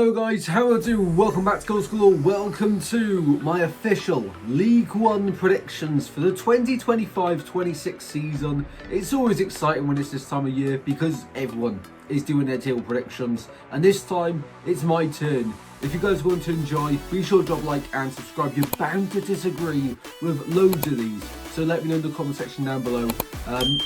Hello guys, how are you doing? Welcome back to Goal School. Welcome to my official League One predictions for the 2025-26 season. It's always exciting when it's this time of year because everyone is doing their table predictions, and this time it's my turn. If you guys want to enjoy, be sure to drop a like and subscribe. You're bound to disagree with loads of these, so let me know in the comment section down below.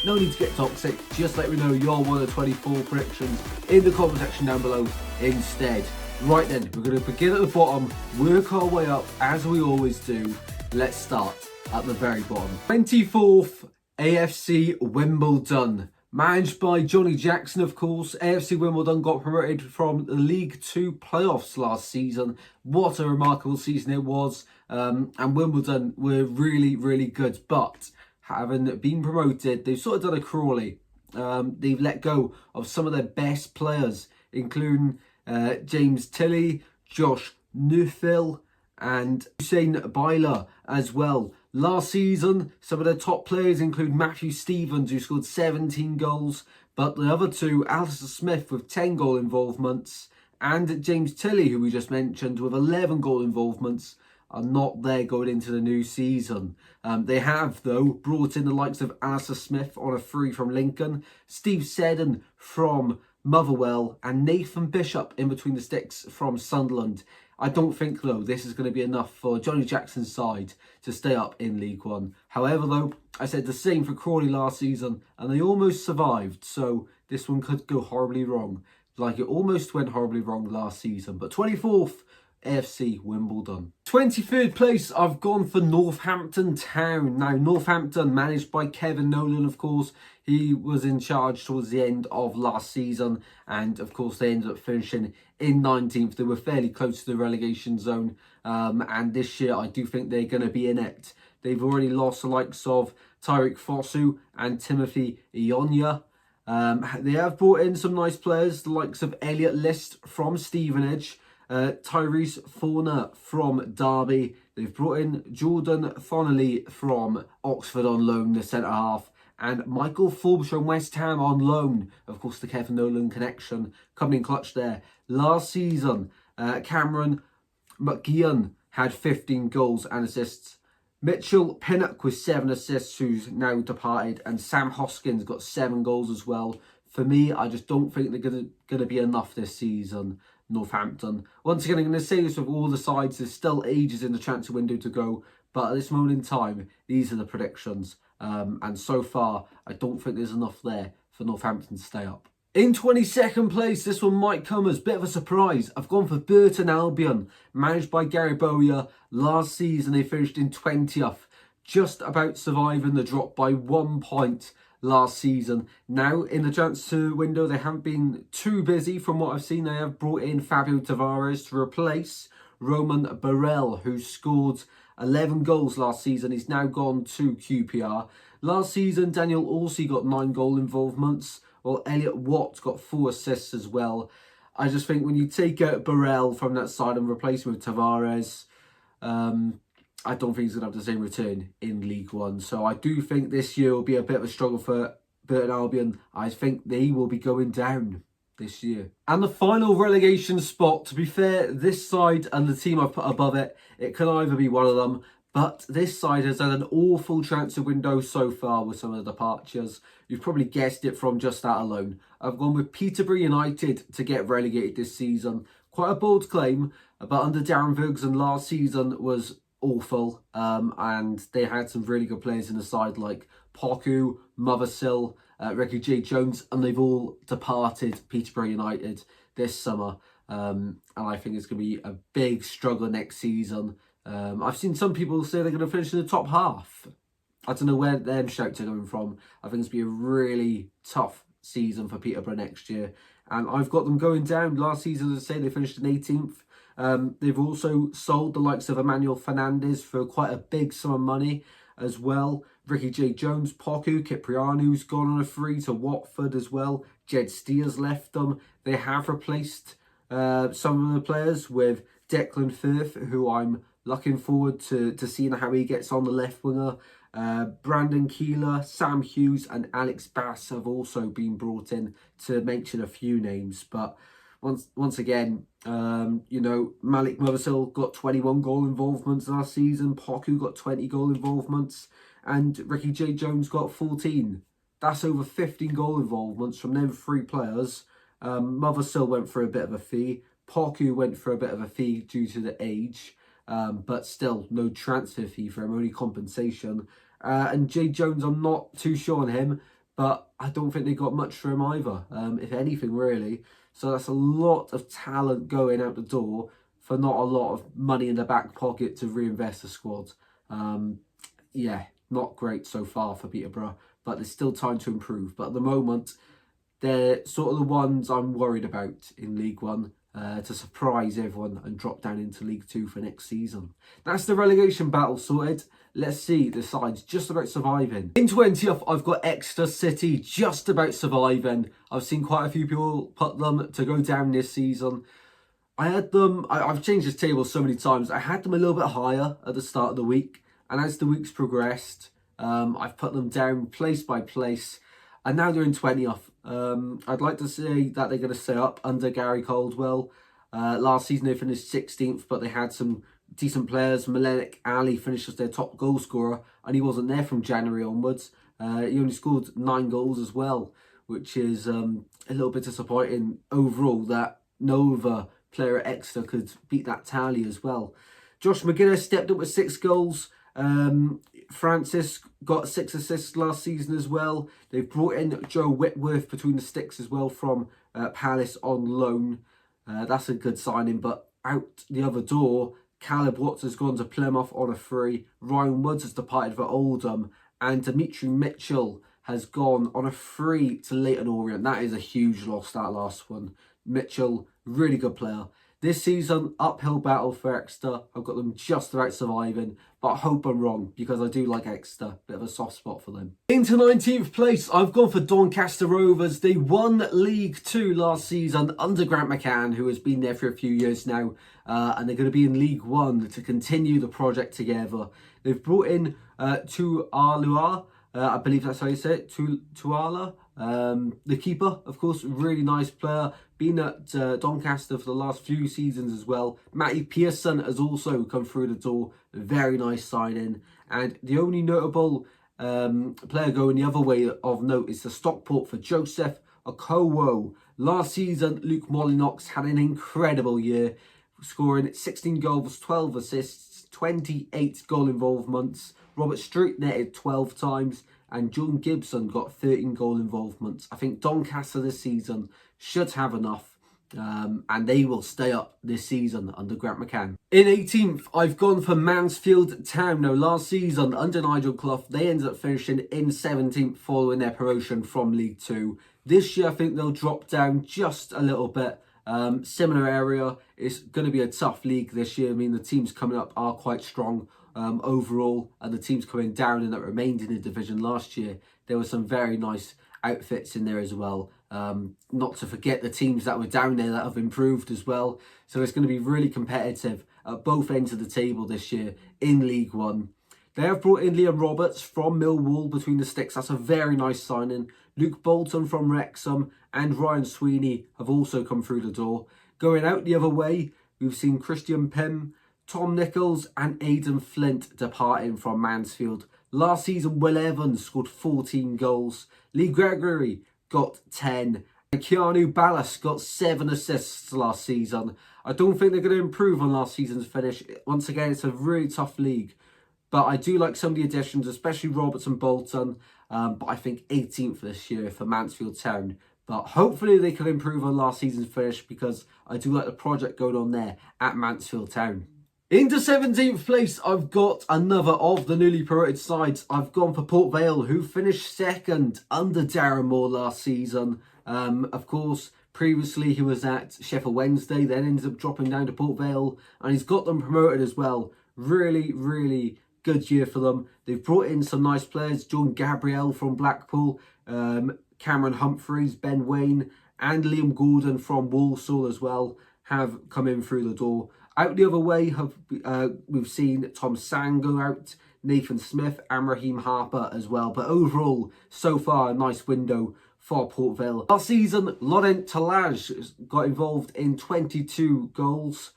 No need to get toxic, just let me know your 1 of 24 predictions in the comment section down below instead. Right then, we're going to begin at the bottom, work our way up as we always do. Let's start at the very bottom. 24th, AFC Wimbledon. Managed by Johnny Jackson, of course. AFC Wimbledon got promoted from the League 2 playoffs last season. What a remarkable season it was. And Wimbledon were really, really good. But having been promoted, they've sort of done a Crawley. They've let go of some of their best players, including James Tilley, Josh Neufville, and Usain Byler as well. Last season, some of their top players include Matthew Stevens, who scored 17 goals, but the other two, Alistair Smith with 10 goal involvements, and James Tilley, who we just mentioned, with 11 goal involvements, are not there going into the new season. They have, though, brought in the likes of Alistair Smith on a free from Lincoln, Steve Seddon from Motherwell, and Nathan Bishop in between the sticks from Sunderland. I don't think, though, this is going to be enough for Johnny Jackson's side to stay up in League One. However, though, I said the same for Crawley last season, and they almost survived, so this one could go horribly wrong. Like it almost went horribly wrong last season. But 24th, AFC Wimbledon. 23rd place, I've gone for Northampton Town. Now, Northampton, managed by Kevin Nolan, of course. He was in charge towards the end of last season, and of course they ended up finishing in 19th. They were fairly close to the relegation zone, and this year I do think they're going to be in it. They've already lost the likes of Tyrick Fosu and Timothy Ionia. They have brought in some nice players, the likes of Elliot List from Stevenage, Tyrese Forner from Derby. They've brought in Jordan Thonnelly from Oxford on loan, the centre-half, and Michael Forbes from West Ham on loan. Of course, the Kevin Nolan connection coming in clutch there. Last season, Cameron McGeehan had 15 goals and assists. Mitchell Pinnock with 7 assists, who's now departed, and Sam Hoskins got 7 goals as well. For me, I just don't think they're going to be enough this season, Northampton. Once again, I'm going to say this with all the sides. There's still ages in the transfer window to go, but at this moment in time, these are the predictions. And so far, I don't think there's enough there for Northampton to stay up. In 22nd place, this one might come as a bit of a surprise. I've gone for Burton Albion, managed by Gary Bowyer. Last season, they finished in 20th, just about surviving the drop by 1 point last season. Now, in the transfer window, they haven't been too busy from what I've seen. They have brought in Fabio Tavares to replace Roman Burrell, who scored 11 goals last season. He's now gone to QPR. Last season, Daniel Orsi got 9 goal involvements, while Elliot Watt got 4 assists as well. I just think when you take out Burrell from that side and replace him with Tavares, I don't think he's going to have the same return in League One. So I do think this year will be a bit of a struggle for Burton Albion. I think they will be going down this year. And the final relegation spot, to be fair, this side and the team I've put above it, it can either be one of them, but this side has had an awful transfer window so far with some of the departures. You've probably guessed it from just that alone. I've gone with Peterborough United to get relegated this season. Quite a bold claim, but under Darren Ferguson last season was awful, and they had some really good players in the side like Poku, Mothersill, Ricky J. Jones, and they've all departed Peterborough United this summer, and I think it's going to be a big struggle next season. I've seen some people say they're going to finish in the top half. I don't know where them shouts are coming from. I think it's going to be a really tough season for Peterborough next year, and I've got them going down. Last season, as I say, they finished in 18th. They've also sold the likes of Emmanuel Fernandez for quite a big sum of money as well. Ricky J. Jones, Poku, Kiprianu's gone on a free to Watford as well. Jed Steers left them. They have replaced some of the players with Declan Firth, who I'm looking forward to seeing how he gets on the left winger. Brandon Keeler, Sam Hughes and Alex Bass have also been brought in, to mention a few names. But once again, you know, Malik Mothersill got 21 goal involvements last season. Poku got 20 goal involvements. And Ricky J. Jones got 14. That's over 15 goal involvements from them 3 players. Mothersill went for a bit of a fee. Poku went for a bit of a fee due to the age. But still, no transfer fee for him, only compensation. And J. Jones, I'm not too sure on him, but I don't think they got much for him either, if anything, really. So that's a lot of talent going out the door for not a lot of money in the back pocket to reinvest the squad. Yeah, not great so far for Peterborough, but there's still time to improve. But at the moment, they're sort of the ones I'm worried about in League One, to surprise everyone and drop down into League Two for next season. That's the relegation battle sorted. Let's see the sides just about surviving. In 20th, I've got Exetercity just about surviving. I've seen quite a few people put them to go down this season. I had them, I've changed this table so many times. I had them a little bit higher at the start of the week. And as the weeks progressed, I've put them down place by place. And now they're in 20th. I'd like to say that they're going to stay up under Gary Caldwell. Last season they finished 16th, but they had some decent players. Malenik Ali finished as their top goal scorer, and he wasn't there from January onwards. He only scored 9 goals as well, which is a little bit disappointing overall that no other player at Exeter could beat that tally as well. Josh McGuinness stepped up with 6 goals. Francis got 6 assists last season as well. They've brought in Joe Whitworth between the sticks as well from Palace on loan. That's a good signing, but out the other door, Caleb Watts has gone to Plymouth on a free. Ryan Woods has departed for Oldham, and Dimitri Mitchell has gone on a free to LUTONTOWN. That is a huge loss, that last one. Mitchell, really good player. This season, uphill battle for Exeter. I've got them just about surviving, but I hope I'm wrong because I do like Exeter. Bit of a soft spot for them. Into 19th place, I've gone for Doncaster Rovers. They won League Two last season under Grant McCann, who has been there for a few years now. And they're going to be in League One to continue the project together. They've brought in Tualua. I believe that's how you say it, Tuala. The keeper, of course, really nice player. Been at Doncaster for the last few seasons as well. Matty Pearson has also come through the door. Very nice signing. And the only notable player going the other way of note is the Stockport for Joseph Okowo. Last season, Luke Molyneux had an incredible year, scoring 16 goals, 12 assists, 28 goal involvements. Robert Street netted 12 times, and John Gibson got 13 goal involvements. I think Doncaster this season should have enough, and they will stay up this season under Grant McCann. In 18th, I've gone for Mansfield Town. Now, last season under Nigel Clough, they ended up finishing in 17th following their promotion from League Two. This year, I think they'll drop down just a little bit. Similar area. It's going to be a tough league this year. I mean, the teams coming up are quite strong overall, and the teams coming down and that remained in the division last year, there were some very nice outfits in there as well. Not to forget the teams that were down there that have improved as well. So it's going to be really competitive at both ends of the table this year in League One. They have brought in Liam Roberts from Millwall between the sticks. That's a very nice signing. Luke Bolton from Wrexham and Ryan Sweeney have also come through the door. Going out the other way, we've seen Christian Pym, Tom Nichols and Aidan Flint departing from Mansfield. Last season, Will Evans scored 14 goals. Lee Gregory got 10. And Keanu Ballas got 7 assists last season. I don't think they're going to improve on last season's finish. Once again, it's a really tough league. But I do like some of the additions, especially Roberts and Bolton. But I think 18th this year for Mansfield Town. But hopefully they can improve on last season's finish, because I do like the project going on there at Mansfield Town. Into 17th place, I've got another of the newly promoted sides. I've gone for PORTVALE, who finished second under Darren Moore last season. Of course, previously he was at Sheffield Wednesday, then ended up dropping down to PORTVALE, and he's got them promoted as well. Really, really good year for them. They've brought in some nice players. John Gabriel from Blackpool, Cameron Humphreys, Ben Wayne, and Liam Gordon from Walsall as well have come in through the door. Out the other way, we've seen Tom Sang go out, Nathan Smith and Raheem Harper as well. But overall, so far, a nice window for Port Vale. Last season, Laurent Talage got involved in 22 goals.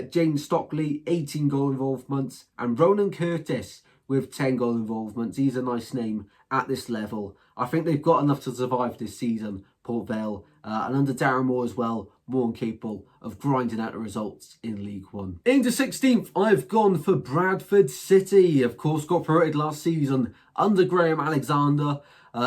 James Stockley, 18 goal involvements. And Ronan Curtis with 10 goal involvements. He's a nice name at this level. I think they've got enough to survive this season, Port Vale. And under Darren Moore as well, more than capable of grinding out the results in League One. Into 16th, I've gone for Bradford City. Of course, got promoted last season under Graham Alexander.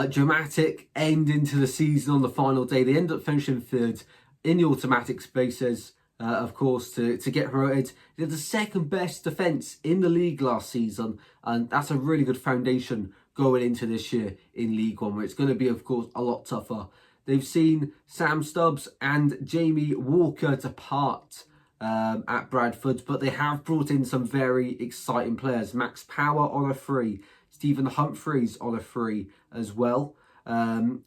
Dramatic ending to the season on the final day. They end up finishing third in the automatic spaces, of course, to get promoted. They had the second best defence in the league last season, and that's a really good foundation going into this year in League One, where it's going to be, of course, a lot tougher. They've seen Sam Stubbs and Jamie Walker depart at Bradford, but they have brought in some very exciting players. Max Power on a free, Stephen Humphreys on a free as well.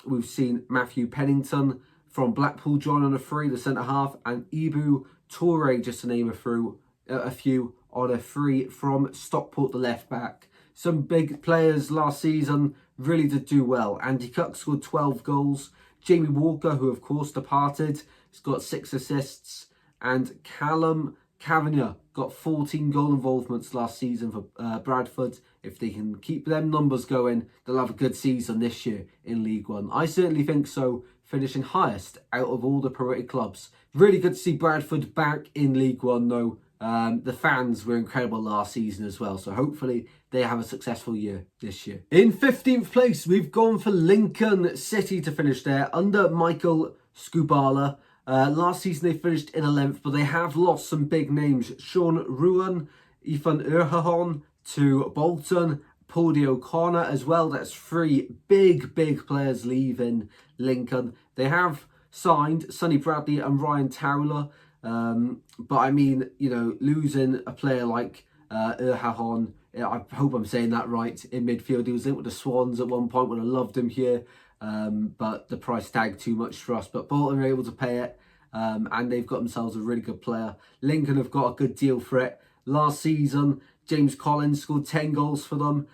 We've seen Matthew Pennington from Blackpool join on a free, the centre-half, and Ibu Toure, just to name a few, on a free from Stockport, the left-back. Some big players last season really did do well. Andy Cook scored 12 goals. Jamie Walker, who of course departed, has got 6 assists. And Callum Kavanagh got 14 goal involvements last season for Bradford. If they can keep them numbers going, they'll have a good season this year in League One. I certainly think so, finishing highest out of all the promoted clubs. Really good to see Bradford back in League One though. The fans were incredible last season as well, so hopefully they have a successful year this year. In 15th place, we've gone for Lincoln City to finish there under Michael Skubala. Last season they finished in 11th, but they have lost some big names. Sean Ruan, Ethan Erhahon to Bolton, Paul O'Connor as well. That's 3 big players leaving Lincoln. They have signed Sonny Bradley and Ryan Towler. But I mean, you know, losing a player like Erhahon, I hope I'm saying that right, in midfield. He was linked with the Swans at one point when I loved him here. But the price tag too much for us. But Bolton are able to pay it. And they've got themselves a really good player. Lincoln have got a good deal for it. Last season, James Collins scored 10 goals for them.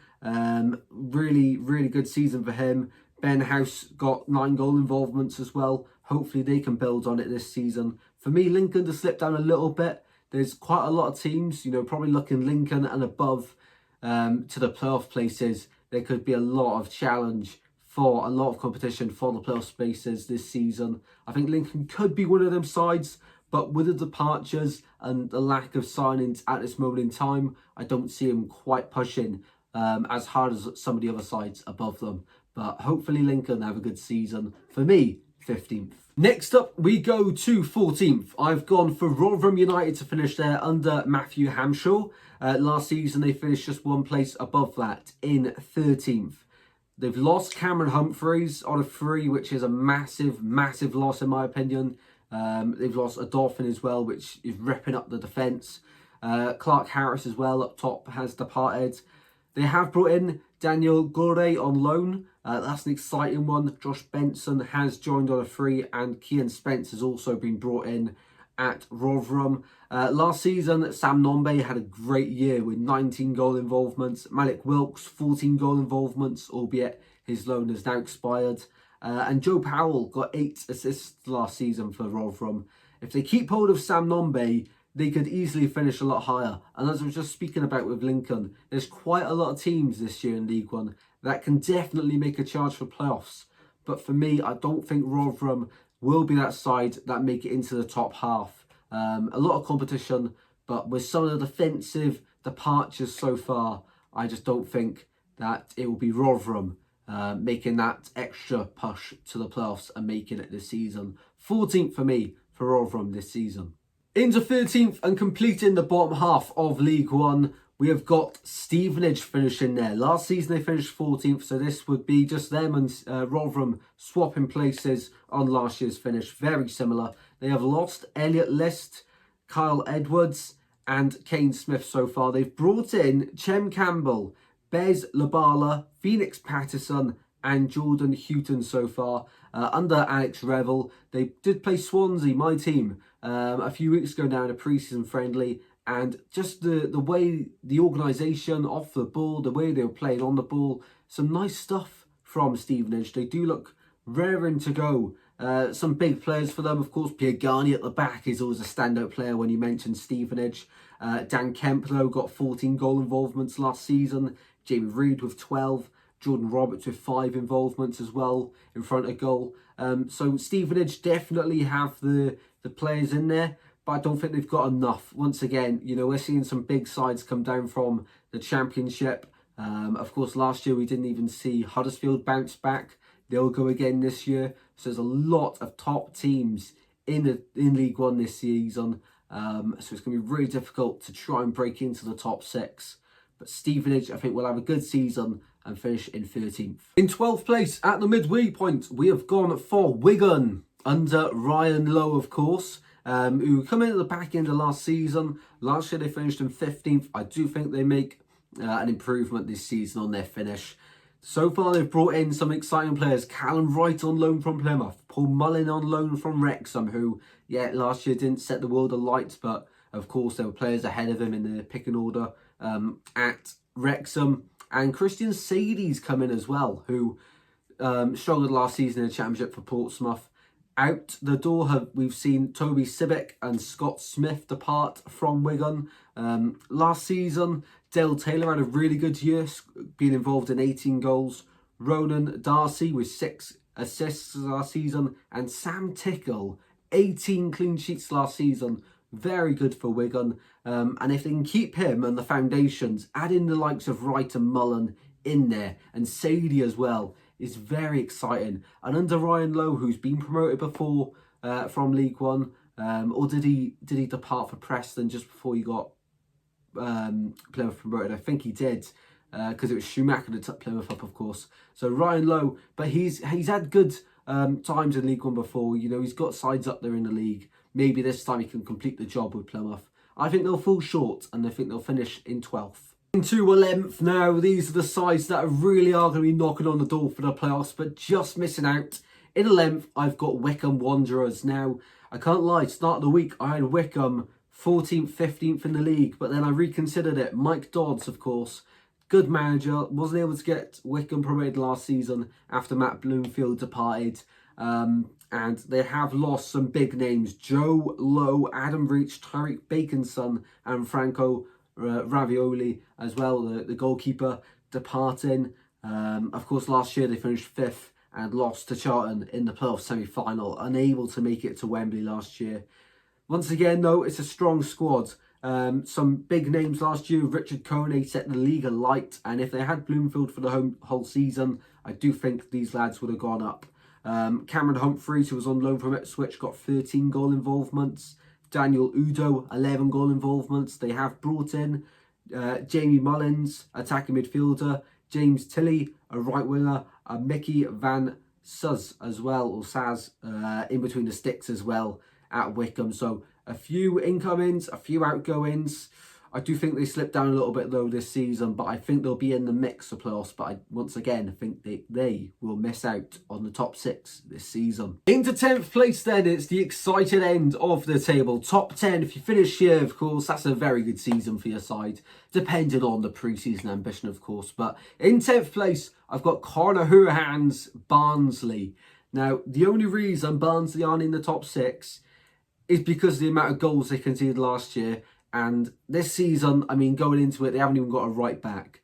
Really good season for him. Ben House got 9 goal involvements as well. Hopefully they can build on it this season. For me, Lincoln to slip down a little bit. There's quite a lot of teams, you know, probably looking Lincoln and above to the playoff places. There could be a lot of challenge for a lot of competition for the playoff spaces this season. I think Lincoln could be one of them sides, but with the departures and the lack of signings at this moment in time, I don't see him quite pushing as hard as some of the other sides above them. But hopefully Lincoln have a good season. For me, 15th. Next up, we go to 14th. I've gone for Rotherham United to finish there under Matthew Hamshaw. Last season, they finished just one place above that in 13th. They've lost Cameron Humphreys on a free, which is a massive loss in my opinion. They've lost a Dolphin as well, which is ripping up the defence. Clark Harris as well up top has departed. They have brought in Daniel Gore on loan. That's an exciting one. Josh Benson has joined on a free, and Kian Spence has also been brought in at Rotherham. Last season, Sam Nombe had a great year with 19 goal involvements. Malik Wilkes, 14 goal involvements, albeit his loan has now expired. And Joe Powell got 8 assists last season for Rotherham. If they keep hold of Sam Nombe, they could easily finish a lot higher. And as I was just speaking about with Lincoln, there's quite a lot of teams this year in League One that can definitely make a charge for playoffs. But for me, I don't think Rotherham will be that side that make it into the top half. A lot of competition, but with some of the defensive departures so far, I just don't think that it will be Rotherham making that extra push to the playoffs and making it this season. 14th for me for Rotherham this season. Into 13th and completing the bottom half of League One, we have got Stevenage finishing there. Last season they finished 14th, so this would be just them and Rotherham swapping places on last year's finish. Very similar. They have lost Elliot List, Kyle Edwards and Kane Smith so far. They've brought in Chem Campbell, Bez Labala, Phoenix Patterson and Jordan Houghton so far. Under Alex Revel, they did play Swansea, my team, a few weeks ago now in a pre-season friendly, and just the way the organisation off the ball, the way they were playing on the ball, some nice stuff from Stevenage. They do look raring to go. Some big players for them, of course. Piergani at the back is always a standout player when you mention Stevenage. Dan Kemp, though, got 14 goal involvements last season. Jamie Reid with 12. Jordan Roberts with 5 involvements as well in front of goal. So Stevenage definitely have the players in there, but I don't think they've got enough. Once again, you know, we're seeing some big sides come down from the Championship. Of course, last year we didn't even see Huddersfield bounce back. They'll go again this year. So there's a lot of top teams in League One this season. So it's going to be really difficult to try and break into the top 6. But Stevenage, I think, will have a good season and finish in 13th. In 12th place, at the midway point, we have gone for Wigan, under Ryan Lowe, of course, who come in at the back end of last season. Last year they finished in 15th. I do think they make an improvement this season on their finish. So far they've brought in some exciting players. Callum Wright on loan from Plymouth. Paul Mullin on loan from Wrexham, who, yeah, last year didn't set the world alight, but of course there were players ahead of him in the picking order at Wrexham. And Christian Sadie's come in as well, who struggled last season in the Championship for Portsmouth. Out the door, we've seen Toby Sibic and Scott Smith depart from Wigan. Last season, Dale Taylor had a really good year, being involved in 18 goals. Ronan Darcy with 6 assists last season. And Sam Tickle, 18 clean sheets last season. Very good for Wigan. And if they can keep him and the foundations, add in the likes of Wright and Mullen in there, and Sadie as well, is very exciting. And under Ryan Lowe, who's been promoted before from League One, or did he depart for Preston just before he got Plymouth promoted? I think he did, because it was Schumacher that took Plymouth up, of course. So Ryan Lowe, but he's had good times in League One before. You know, he's got sides up there in the league. Maybe this time he can complete the job with Plymouth. I think they'll fall short, and I think they'll finish in 12th. Into 11th now. These are the sides that really are going to be knocking on the door for the playoffs, but just missing out. In 11th, I've got Wycombe Wanderers. Now, I can't lie, start of the week, I had Wycombe 14th, 15th in the league, but then I reconsidered it. Mike Dodds, of course, good manager, wasn't able to get Wycombe promoted last season after Matt Bloomfield departed. And they have lost some big names. Joe Lowe, Adam Reach, Tariq Bacon's son, and Franco Ravioli as well, the goalkeeper, departing. Of course, last year they finished 5th and lost to Charlton in the playoff semi-final, unable to make it to Wembley last year. Once again, though, it's a strong squad. Some big names last year. Richard Coney set the league alight, and if they had Bloomfield for the whole season, I do think these lads would have gone up. Cameron Humphreys, who was on loan from Ipswich, got 13 goal involvements. Daniel Udo, 11 goal involvements. They have brought in Jamie Mullins, attacking midfielder, James Tilley, a right winger, Mickey Van Suz as well, or Saz, in between the sticks as well at Wycombe. So a few incomings, a few outgoings. I do think they slipped down a little bit though this season, but I think they'll be in the mix for playoffs. But once again, I think they will miss out on the top 6 this season. Into 10th place then, it's the exciting end of the table. Top 10, if you finish here, of course, that's a very good season for your side, depending on the pre-season ambition, of course. But in 10th place, I've got Conor Hourihan's Barnsley. Now, the only reason Barnsley aren't in the top 6 is because of the amount of goals they conceded last year. And this season, I mean, going into it, they haven't even got a right back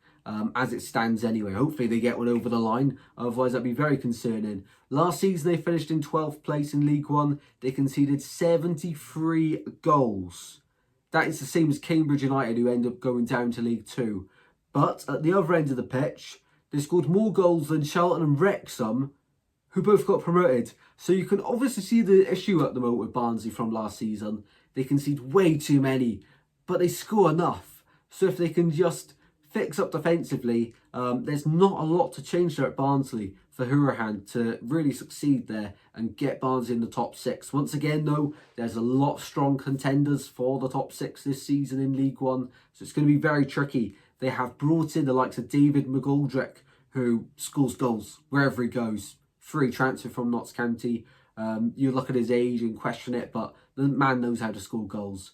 as it stands anyway. Hopefully they get one over the line. Otherwise, that'd be very concerning. Last season, they finished in 12th place in League One. They conceded 73 goals. That is the same as Cambridge United, who end up going down to League 2. But at the other end of the pitch, they scored more goals than Charlton and Wrexham, who both got promoted. So you can obviously see the issue at the moment with Barnsley from last season. They concede way too many, but they score enough. So if they can just fix up defensively, there's not a lot to change there at Barnsley for Hourihan to really succeed there and get Barnsley in the top 6. Once again, though, there's a lot of strong contenders for the top 6 this season in League One, so it's going to be very tricky. They have brought in the likes of David McGoldrick, who scores goals wherever he goes. Free transfer from Notts County. You look at his age and question it, but the man knows how to score goals.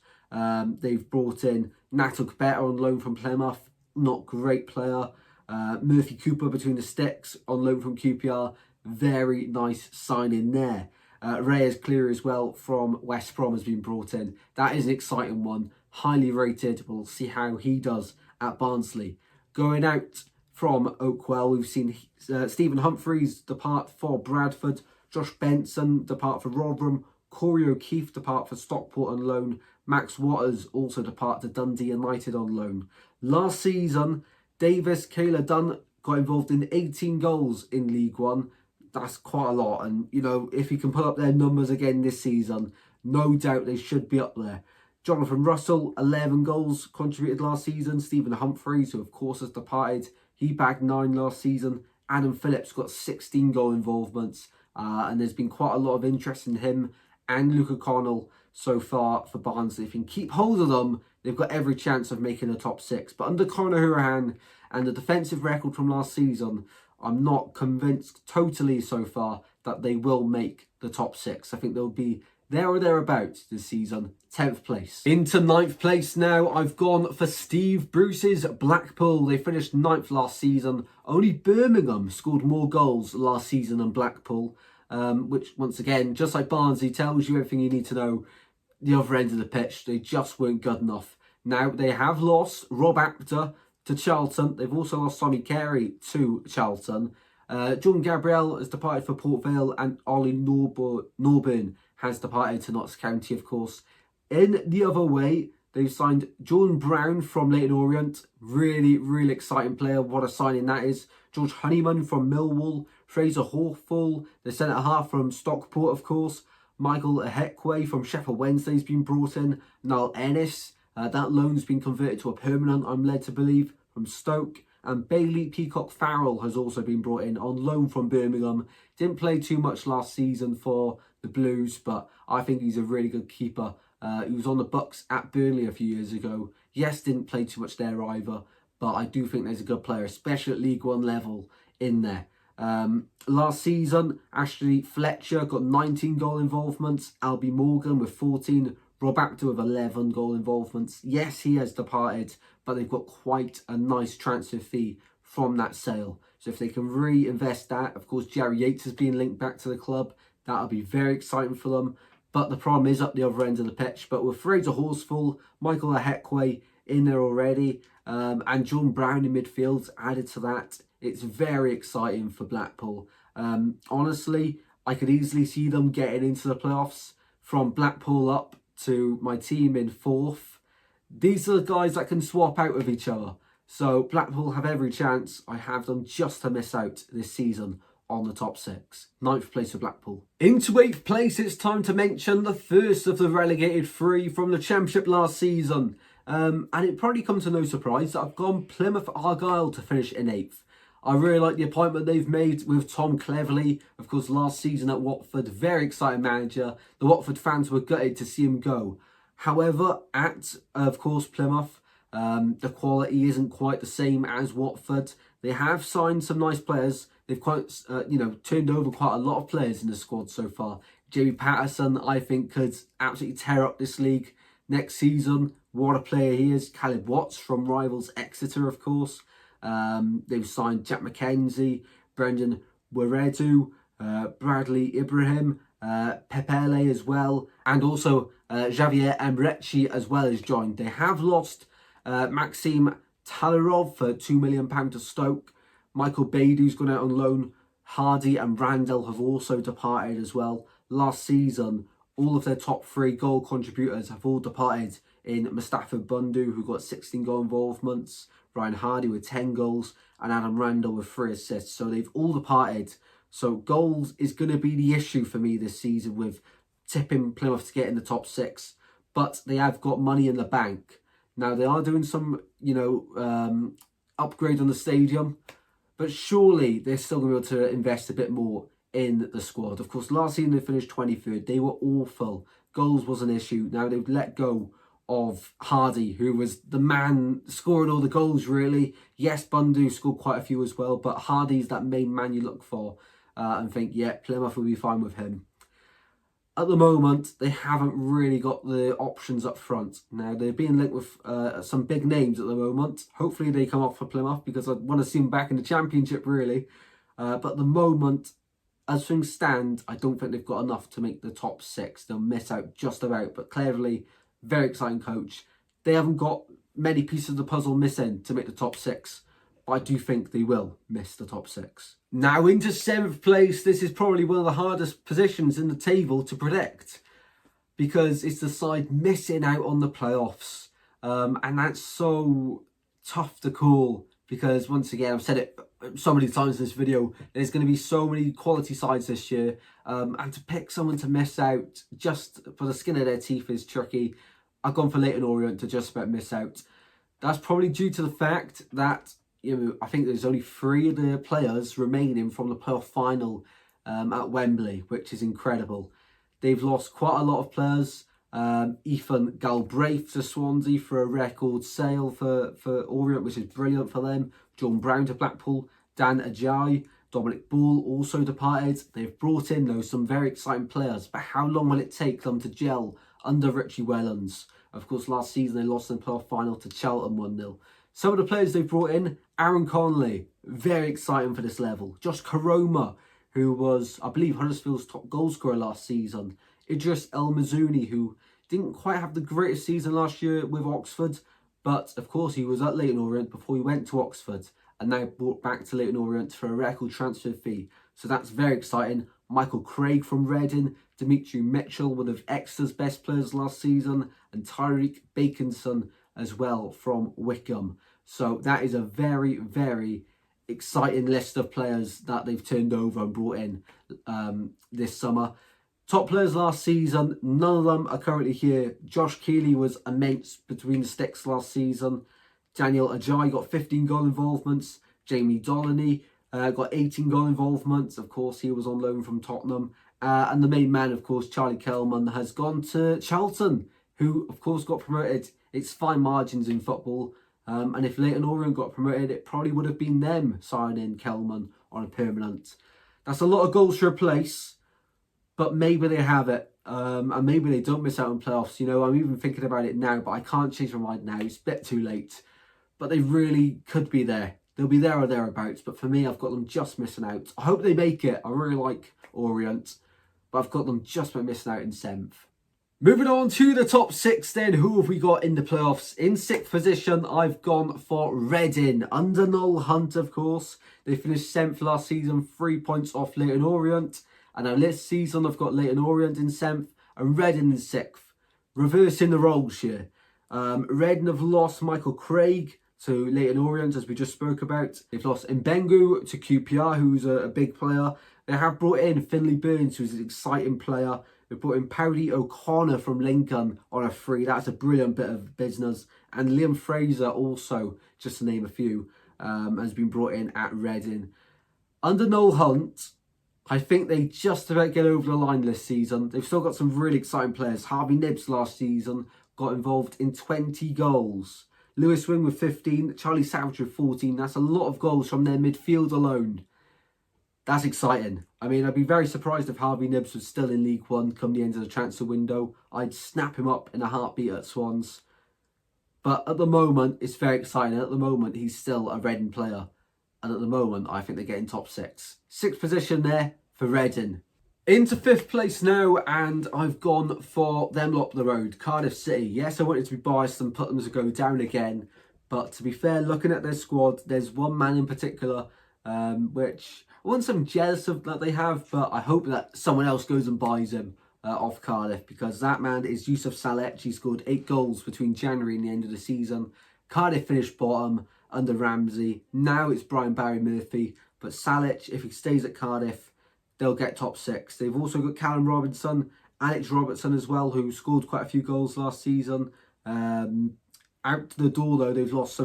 They've brought in Natuk Better on loan from Plymouth, not great player. Murphy Cooper between the sticks on loan from QPR. very nice signing there. Reyes Clear as well from West Brom has been brought in. That is an exciting one, highly rated. We'll see how he does at Barnsley. Going out from Oakwell, we've seen Stephen Humphreys depart for Bradford, Josh Benson depart for Rotherham, Corey O'Keefe depart for Stockport on loan, Max Waters also depart to Dundee United on loan. Last season, Davis Kayla Dunn got involved in 18 goals in League One. That's quite a lot, and you know, if he can put up their numbers again this season, no doubt they should be up there. Jonathan Russell, 11 goals contributed last season. Stephen Humphreys, who of course has departed, he bagged 9 last season. Adam Phillips got 16 goal involvements, and there's been quite a lot of interest in him and Luke O'Connell so far for Barnsley. If you can keep hold of them, they've got every chance of making the top 6. But under Conor Hourihane and the defensive record from last season, I'm not convinced totally so far that they will make the top 6. I think they'll be there or thereabouts this season. 10th place. Into 9th place now. I've gone for Steve Bruce's Blackpool. They finished 9th last season. Only Birmingham scored more goals last season than Blackpool, which once again, just like Barnsley, tells you everything you need to know. The other end of the pitch, they just weren't good enough. Now, they have lost Rob Apter to Charlton. They've also lost Sonny Carey to Charlton. John Gabriel has departed for Port Vale, and Ollie Norburn has departed to Notts County, of course. In the other way, they've signed Jordan Brown from LeytoNorient. Really, really exciting player. What a signing that is. George Honeyman from Millwall. Fraser Hawthall, the centre-half from Stockport, of course. Michael Ehekwe from Sheffield Wednesday has been brought in. Niall Ennis, that loan's been converted to a permanent, I'm led to believe, from Stoke. And Bailey Peacock Farrell has also been brought in on loan from Birmingham. Didn't play too much last season for the Blues, but I think he's a really good keeper. He was on the Bucks at Burnley a few years ago. Yes, didn't play too much there either, but I do think there's a good player, especially at League One level, in there. Last season, Ashley Fletcher got 19 goal involvements. Albie Morgan with 14. Rob Apter with 11 goal involvements. Yes, he has departed, but they've got quite a nice transfer fee from that sale. So if they can reinvest that, of course, Jerry Yates has been linked back to the club. That'll be very exciting for them. But the problem is up the other end of the pitch. But with Fraser Horsfall, Michael Ehekwe in there already, and John Brown in midfield added to that, it's very exciting for Blackpool. Honestly, I could easily see them getting into the playoffs. From Blackpool up to my team in 4th. These are the guys that can swap out with each other. So Blackpool have every chance. I have them just to miss out this season on the top 6. 9th place for Blackpool. Into 8th place, it's time to mention the first of the relegated 3 from the Championship last season. And it probably comes to no surprise that I've gone Plymouth Argyle to finish in 8th. I really like the appointment they've made with Tom Cleverley. Of course, last season at Watford, very exciting manager. The Watford fans were gutted to see him go. However, at, of course, Plymouth, the quality isn't quite the same as Watford. They have signed some nice players. They've quite, turned over quite a lot of players in the squad so far. Jamie Patterson, I think, could absolutely tear up this league next season. What a player he is. Caleb Watts from rivals Exeter, of course. They've signed Jack McKenzie, Brendan Weredu, Bradley Ibrahim, Pepele as well, and also Javier Emrechi as well has joined. They have lost Maxime Talarov for £2 million to Stoke. Michael Badu's gone out on loan. Hardy and Randall have also departed as well. Last season, all of their top 3 goal contributors have all departed in Mustafa Bundu, who got 16 goal involvements, Ryan Hardy with 10 goals, and Adam Randall with 3 assists. So they've all departed. So goals is going to be the issue for me this season with tipping Plymouth to get in the top 6. But they have got money in the bank. Now, they are doing some, upgrade on the stadium. But surely they're still going to be able to invest a bit more in the squad. Of course, last season they finished 23rd. They were awful. Goals was an issue. Now they've let go of Hardy, who was the man scoring all the goals, really. Yes, Bundu scored quite a few as well, but Hardy's that main man you look for and think, yeah, Plymouth will be fine with him. At the moment, they haven't really got the options up front. Now, they're being linked with some big names at the moment. Hopefully they come off for Plymouth, because I want to see them back in the Championship, really. But at the moment, as things stand, I don't think they've got enough to make the top 6. They'll miss out just about, but cleverly, very exciting coach. They haven't got many pieces of the puzzle missing to make the top 6, but I do think they will miss the top 6. Now into 7th place. This is probably one of the hardest positions in the table to predict, because it's the side missing out on the playoffs. And that's so tough to call, because once again, I've said it so many times in this video, there's going to be so many quality sides this year, and to pick someone to miss out just for the skin of their teeth is tricky. I've gone for LUTONTOWN to just about miss out. That's probably due to the fact that, you know, I think there's only 3 of the players remaining from the playoff final at Wembley, which is incredible. They've lost quite a lot of players. Ethan Galbraith to Swansea for a record sale for Orient, which is brilliant for them. John Brown to Blackpool. Dan Ajayi, Dominic Ball also departed. They've brought in, though, some very exciting players, but how long will it take them to gel under Richie Wellens? Of course, last season they lost in the playoff final to Charlton 1-0. Some of the players they've brought in: Aaron Connolly, very exciting for this level. Josh Karoma, who was, I believe, Huddersfield's top goal scorer last season. Idris El Mazouni, who didn't quite have the greatest season last year with Oxford, but of course he was at LUTONTOWN before he went to Oxford, and now brought back to LUTONTOWN for a record transfer fee. So that's very exciting. Michael Craig from Reading, Dimitri Mitchell, one of Exeter's best players last season, and Tyreek Baconson as well from Wycombe. So that is a very, very exciting list of players that they've turned over and brought in this summer. Top players last season, none of them are currently here. Josh Keeley was immense between the sticks last season. Daniel Ajayi got 15 goal involvements. Jamie Dolany got 18 goal involvements. Of course, he was on loan from Tottenham. And the main man, of course, Charlie Kelman, has gone to Charlton, who, of course, got promoted. It's fine margins in football. And if LUTONTOWN got promoted, it probably would have been them signing Kelman on a permanent. That's a lot of goals to replace, but maybe they have it. And maybe they don't miss out on playoffs. You know, I'm even thinking about it now, but I can't change my mind now. It's a bit too late. But they really could be there. They'll be there or thereabouts. But for me, I've got them just missing out. I hope they make it. I really like Orient, but I've got them just by missing out in 7th. Moving on to the top 6 then. Who have we got in the playoffs? In 6th position, I've gone for Reading. Under Noel Hunt, of course. They finished 7th last season, 3 points off LUTONTOWN. And now this season, I've got LUTONTOWN in 7th and Reading in 6th. Reversing the roles here. Reading have lost Michael Craig to LUTONTOWN, as we just spoke about. They've lost Mbengu to QPR, who's a big player. They have brought in Finley Burns, who's an exciting player. They've brought in Powdy O'Connor from Lincoln on a free. That's a brilliant bit of business. And Liam Fraser also, just to name a few, has been brought in at Reading. Under Noel Hunt, I think they just about get over the line this season. They've still got some really exciting players. Harvey Nibbs last season got involved in 20 goals. Lewis Wing with 15. Charlie Savage with 14. That's a lot of goals from their midfield alone. That's exciting. I mean, I'd be very surprised if Harvey Nibbs was still in League One come the end of the transfer window. I'd snap him up in a heartbeat at Swans. But at the moment, it's very exciting. At the moment, he's still a Reading player. And at the moment, I think they're getting top 6. 6th position there for Reading. Into 5th place now, and I've gone for them up the road, Cardiff City. Yes, I wanted to be biased and put them to go down again. But to be fair, looking at their squad, there's one man in particular, which I want some jealous of that they have, but I hope that someone else goes and buys him off Cardiff, because that man is Yusuf Saleh. He scored 8 goals between January and the end of the season. Cardiff finished bottom under Ramsey. Now it's Brian Barry Murphy, but Saleh, if he stays at Cardiff, they'll get top 6. They've also got Callum Robinson, Alex Robertson as well, who scored quite a few goals last season. Out to the door, though, they've lost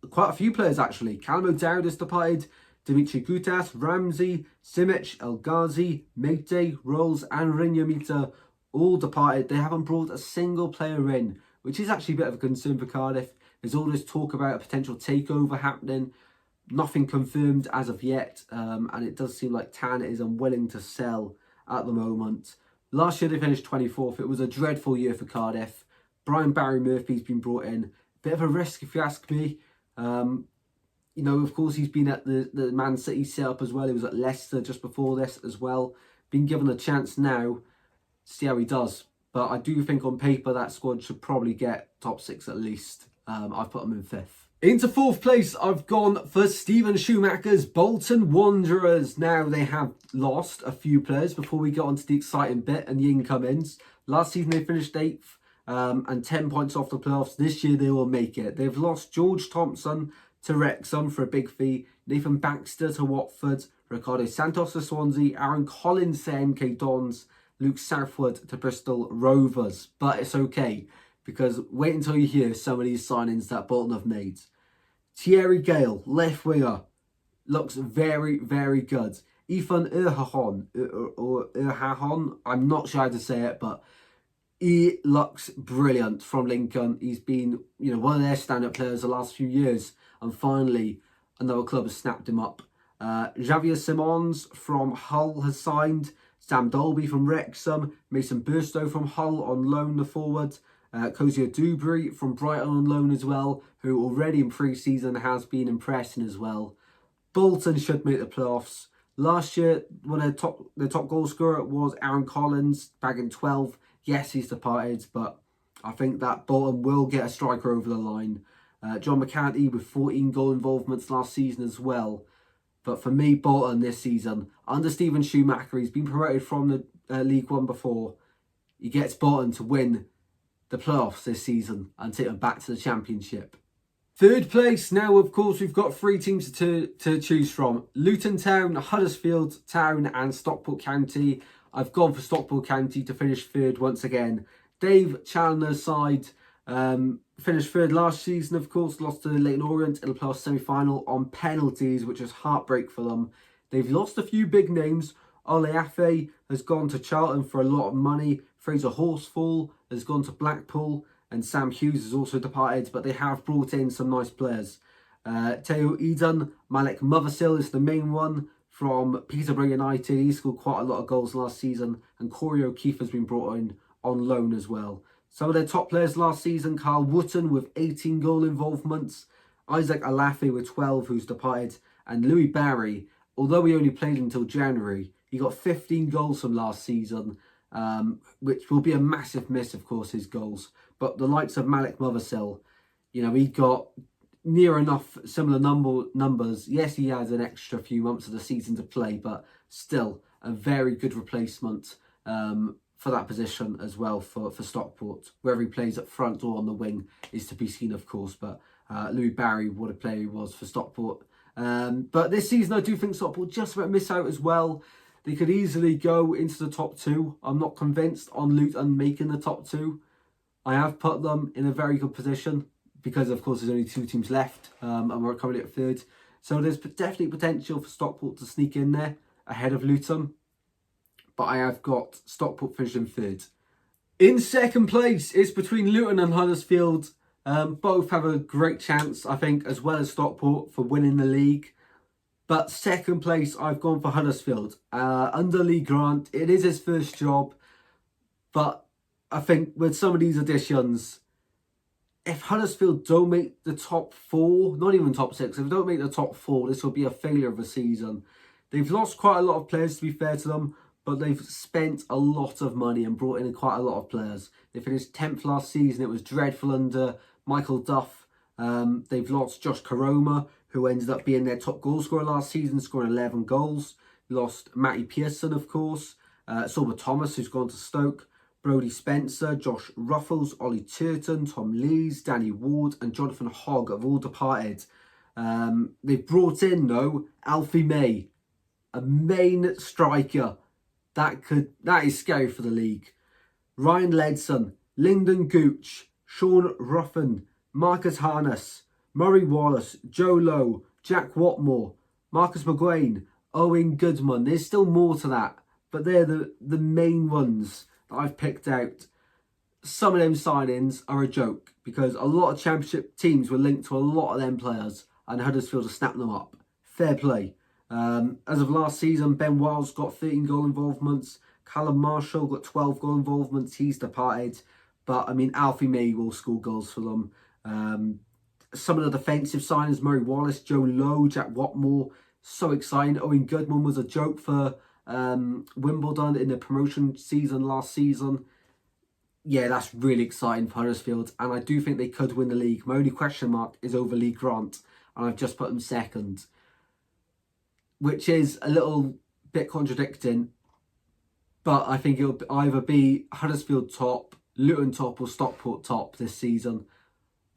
quite a few players, actually. Callum O'Dowd has departed, Dimitri Gutas, Ramsey, Simic, El Ghazi, Mete, Rolls and Rinyamita all departed. They haven't brought a single player in, which is actually a bit of a concern for Cardiff. There's all this talk about a potential takeover happening. Nothing confirmed as of yet, and it does seem like Tan is unwilling to sell at the moment. Last year they finished 24th. It was a dreadful year for Cardiff. Brian Barry Murphy's been brought in. Bit of a risk if you ask me. You know, of course, he's been at the Man City setup as well. He was at Leicester just before this as well. Been given a chance now to see how he does. But I do think on paper that squad should probably get top 6 at least. I've put them in 5th. Into 4th place, I've gone for Steven Schumacher's Bolton Wanderers. Now, they have lost a few players before we get on to the exciting bit and the incomings. Last season, they finished 8th and 10 points off the playoffs. This year, they will make it. They've lost George Thompson to Wrexham for a big fee, Nathan Baxter to Watford, Ricardo Santos to Swansea, Aaron Collins to MK Dons, Luke Southwood to Bristol Rovers. But it's okay, because wait until you hear some of these signings that Bolton have made. Thierry Gale, left winger, looks very, very good. Ethan Erhahon, I'm not sure how to say it, but he looks brilliant from Lincoln. He's been, you know, one of their stand-up players the last few years, and finally another club has snapped him up. Javier Simons from Hull has signed. Sam Dolby from Wrexham. Mason Burstow from Hull on loan, the forward. Kozia Dubry from Brighton on loan as well, who already in pre-season has been impressing as well. Bolton should make the playoffs. Last year, when their top goal scorer was Aaron Collins, bagging 12. Yes, he's departed, but I think that Bolton will get a striker over the line. John McCarthy with 14 goal involvements last season as well. But for me, Bolton this season, under Steven Schumacher, he's been promoted from the League One before. He gets Bolton to win the playoffs this season and take them back to the Championship. 3rd place, now of course we've got 3 teams to choose from. Luton Town, Huddersfield Town and Stockport County. I've gone for Stockport County to finish 3rd once again. Dave Challoner's side finished 3rd last season, of course, lost to the LUTONTOWN in the playoff semi-final on penalties, which was heartbreak for them. They've lost a few big names. Oleafe has gone to Charlton for a lot of money. Fraser Horsfall has gone to Blackpool, and Sam Hughes has also departed, but they have brought in some nice players. Teo Eden, Malik Mothersill is the main one from Peterborough United. He scored quite a lot of goals last season, and Corey O'Keefe has been brought in on loan as well. Some of their top players last season, Carl Wootton with 18 goal involvements, Isaac Alafi with 12, who's departed, and Louis Barry, although he only played until January, he got 15 goals from last season, which will be a massive miss, of course, his goals. But the likes of Malik Mothersill, you know, he got near enough similar numbers. Yes, he has an extra few months of the season to play, but still a very good replacement for that position as well for Stockport. Whether he plays up front or on the wing is to be seen, of course. But Louis Barry, what a player he was for Stockport. But this season, I do think Stockport just about miss out as well. They could easily go into the top 2. I'm not convinced on Luton making the top 2. I have put them in a very good position because, of course, there's only 2 teams left and we're currently at 3rd. So there's definitely potential for Stockport to sneak in there ahead of Luton. But I have got Stockport finishing 3rd. In 2nd place, it's between Luton and Huddersfield. Both have a great chance, I think, as well as Stockport for winning the league. But 2nd place, I've gone for Huddersfield. Under Lee Grant, it is his first job. But I think with some of these additions, if Huddersfield don't make the top 4, not even top 6, if they don't make the top 4, this will be a failure of a season. They've lost quite a lot of players, to be fair to them, but they've spent a lot of money and brought in quite a lot of players. They finished 10th last season. It was dreadful under Michael Duff. They've lost Josh Karoma, who ended up being their top goal scorer last season, scoring 11 goals. Lost Matty Pearson, of course. Silver Thomas, who's gone to Stoke. Brodie Spencer, Josh Ruffles, Ollie Turton, Tom Lees, Danny Ward and Jonathan Hogg have all departed. They've brought in, though, Alfie May, a main striker. That is scary for the league. Ryan Ledson, Lyndon Gooch, Sean Ruffin, Marcus Harness, Murray Wallace, Joe Lowe, Jack Watmore, Marcus McGuane, Owen Goodman. There's still more to that, but they're the main ones that I've picked out. Some of them signings are a joke because a lot of Championship teams were linked to a lot of them players and Huddersfield have snapped them up. Fair play. As of last season, Ben Wiles got 13 goal involvements. Callum Marshall got 12 goal involvements. He's departed. But, I mean, Alfie May will score goals for them. Some of the defensive signings, Murray Wallace, Joe Lowe, Jack Watmore, so exciting. Owen Goodman was a joke for Wimbledon in the promotion season last season. Yeah, that's really exciting for Huddersfield, and I do think they could win the league. My only question mark is over Lee Grant, and I've just put them second, which is a little bit contradicting, but I think it'll either be Huddersfield top, Luton top, or Stockport top this season,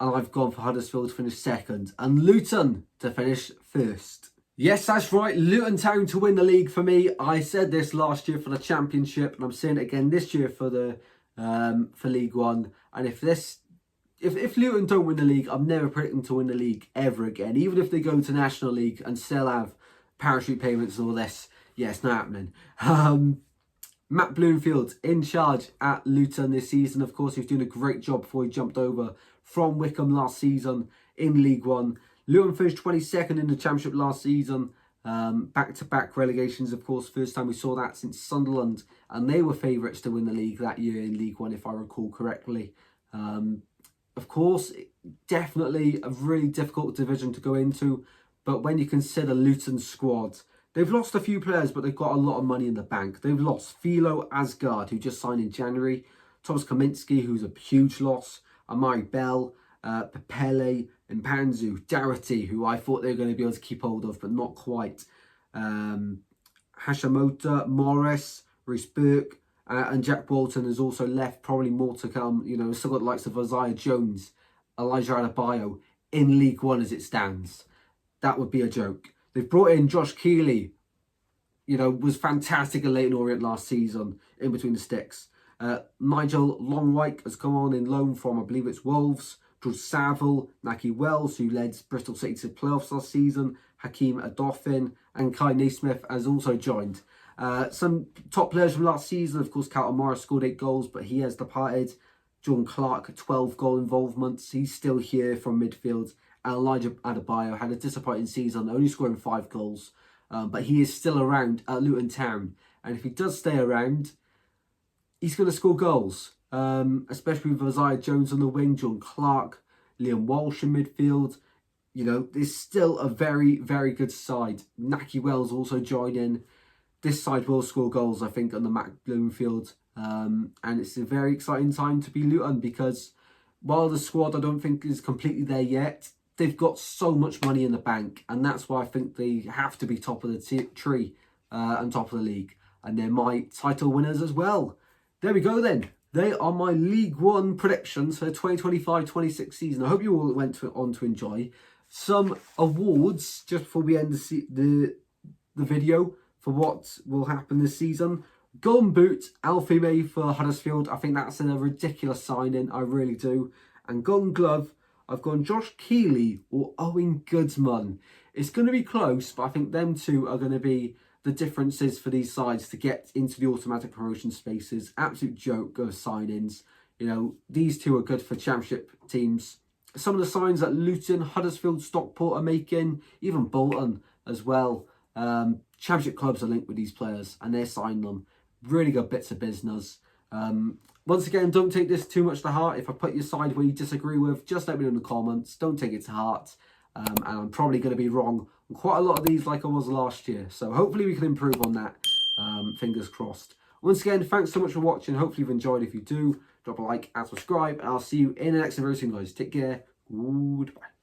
and I've gone for Huddersfield to finish second, and Luton to finish first. Yes, that's right, Luton Town to win the league for me. I said this last year for the Championship, and I'm saying it again this year for the for League One. And if Luton don't win the league, I'm never predicting to win the league ever again. Even if they go to National League and still have parachute payments and all this, yeah, it's not happening. Matt Bloomfield in charge at Luton this season. Of course, he was doing a great job before he jumped over from Wycombe last season in League One. Luton finished 22nd in the Championship last season. Back-to-back relegations, of course. First time we saw that since Sunderland, and they were favourites to win the league that year in League One, if I recall correctly. Of course, definitely a really difficult division to go into, but when you consider Luton's squad, they've lost a few players, but they've got a lot of money in the bank. They've lost Philo Asgard, who just signed in January, Thomas Kaminski, who's a huge loss, Amari Bell, Pepele, Mpanzu, Doherty, who I thought they were going to be able to keep hold of, but not quite. Hashimoto, Morris, Reece Burke, and Jack Bolton has also left. Probably more to come. You know, still got the likes of Isaiah Jones, Elijah Adebayo in League One as it stands. That would be a joke. They've brought in Josh Keeley, you know, was fantastic at LUTONTOWN last season in between the sticks. Nigel Longwyke has come on in loan from, I believe it's Wolves. George Saville, Naki Wells, who led Bristol City to playoffs last season, Hakeem Adofin, and Kai Naismith has also joined. Some top players from last season, of course, Carlton Morris scored 8 goals, but he has departed. John Clark, 12 goal involvements. He's still here from midfield. And Elijah Adebayo had a disappointing season, only scoring 5 goals. But he is still around at Luton Town. And if he does stay around, he's going to score goals. Especially with Isaiah Jones on the wing, John Clark, Liam Walsh in midfield. You know, there's still a very, very good side. Naki Wells also joined in. This side will score goals, I think, on the Matt Bloomfield. And it's a very exciting time to be Luton, because while the squad I don't think is completely there yet, they've got so much money in the bank. And that's why I think they have to be top of the tree and top of the league. And they're my title winners as well. There we go then. They are my League One predictions for the 2025-26 season. I hope you all went on to enjoy. Some awards, just before we end the video, for what will happen this season. Golden Boot, Alfie May for Huddersfield. I think that's a ridiculous signing. I really do. And Golden Glove, I've gone Josh Keeley or Owen Goodman. It's going to be close, but I think them two are going to be the differences for these sides to get into the automatic promotion spaces. Absolute joke of signings. You know, these two are good for Championship teams. Some of the signs that Luton, Huddersfield, Stockport are making, even Bolton as well. Championship clubs are linked with these players and they're signing them. Really good bits of business. Once again, don't take this too much to heart. If I put your side where you disagree with, just let me know in the comments. Don't take it to heart. And I'm probably going to be wrong on quite a lot of these like I was last year. So hopefully we can improve on that. Fingers crossed. Once again, thanks so much for watching. Hopefully you've enjoyed. If you do, drop a like and subscribe. And I'll see you in the next video soon, guys. Take care. Goodbye.